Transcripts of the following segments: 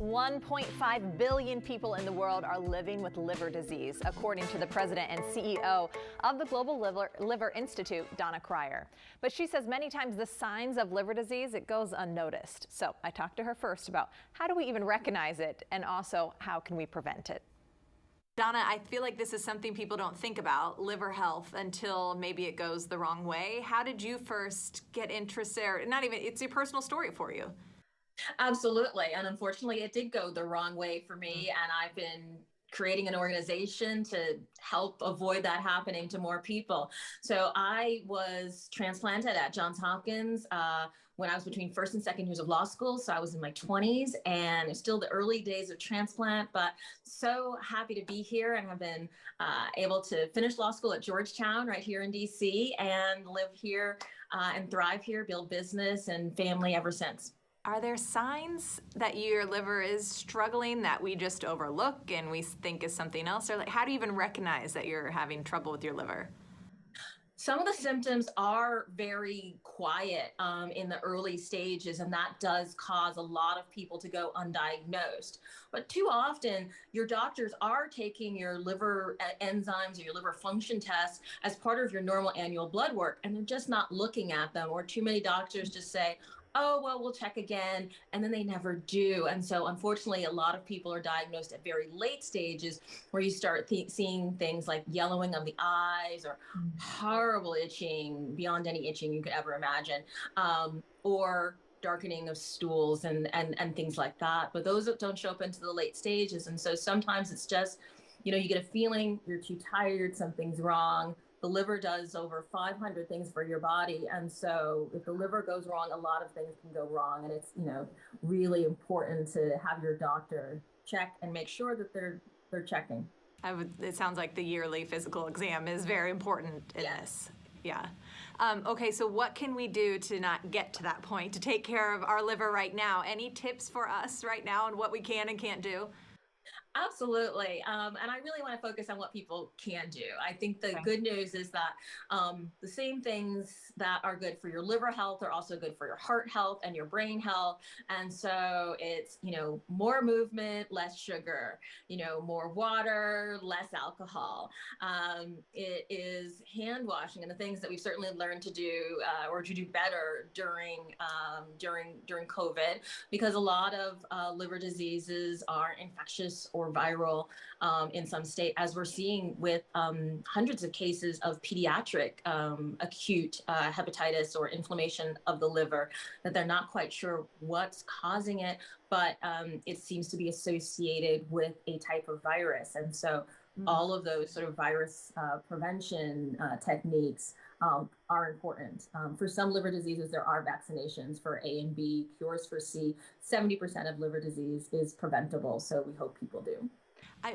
1.5 billion people in the world are living with liver disease, according to the president and CEO of the Global Liver Institute, Donna Cryer. But she says many times the signs of liver disease, it goes unnoticed. So I talked to her first about how do we even recognize it, and also how can we prevent it. Donna, I feel like this is something people don't think about, liver health, until maybe it goes the wrong way. How did you first get interested, or not even, it's a personal story for you? Absolutely. And unfortunately, it did go the wrong way for me. And I've been creating an organization to help avoid that happening to more people. So I was transplanted at Johns Hopkins when I was between first and second years of law school. So I was in my 20s, and it's still the early days of transplant, but so happy to be here and have been able to finish law school at Georgetown right here in DC and live here and thrive here, build business and family ever since. Are there signs that your liver is struggling that we just overlook and we think is something else? Or like, how do you even recognize that you're having trouble with your liver? Some of the symptoms are very quiet in the early stages, and that does cause a lot of people to go undiagnosed. But too often, your doctors are taking your liver enzymes or your liver function tests as part of your normal annual blood work, and they're just not looking at them. Or too many doctors just say, oh, well, we'll check again, and then they never do. And so unfortunately, a lot of people are diagnosed at very late stages where you start seeing things like yellowing of the eyes or horrible itching beyond any itching you could ever imagine, or darkening of stools and things like that. But those don't show up into the late stages. And so sometimes it's just, you get a feeling you're too tired, something's wrong. The liver does over 500 things for your body. And so if the liver goes wrong, a lot of things can go wrong. And it's, really important to have your doctor check and make sure that they're checking. It sounds like the yearly physical exam is very important in this. Yeah. Okay, so what can we do to not get to that point, to take care of our liver right now? Any tips for us right now on what we can and can't do? Absolutely. And I really want to focus on what people can do. I think the good news is that the same things that are good for your liver health are also good for your heart health and your brain health. And so it's, more movement, less sugar, more water, less alcohol. It is hand washing and the things that we've certainly learned to do or to do better during COVID, because a lot of liver diseases are infectious or viral in some state, as we're seeing with hundreds of cases of pediatric acute hepatitis or inflammation of the liver, that they're not quite sure what's causing it, but it seems to be associated with a type of virus. And so all of those sort of virus prevention techniques are important. For some liver diseases, there are vaccinations for A and B, cures for C. 70% of liver disease is preventable, so we hope people do.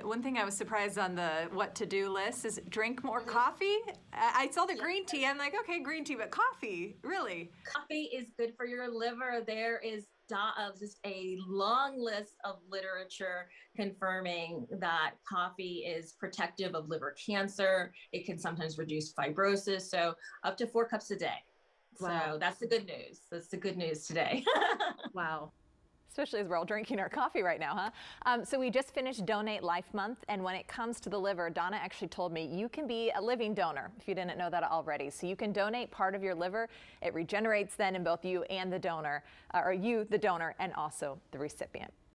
One thing I was surprised on the what to do list is drink more coffee. I saw the green tea. I'm like, okay, green tea, but coffee, really? Coffee is good for your liver. There is just a long list of literature confirming that coffee is protective of liver cancer. It can sometimes reduce fibrosis. So up to 4 cups a day. Wow. So that's the good news. That's the good news today. Wow. Especially as we're all drinking our coffee right now, huh? So we just finished Donate Life Month, and when it comes to the liver, Donna actually told me you can be a living donor, if you didn't know that already. So you can donate part of your liver. It regenerates then in both you and the donor, or you, the donor, and also the recipient.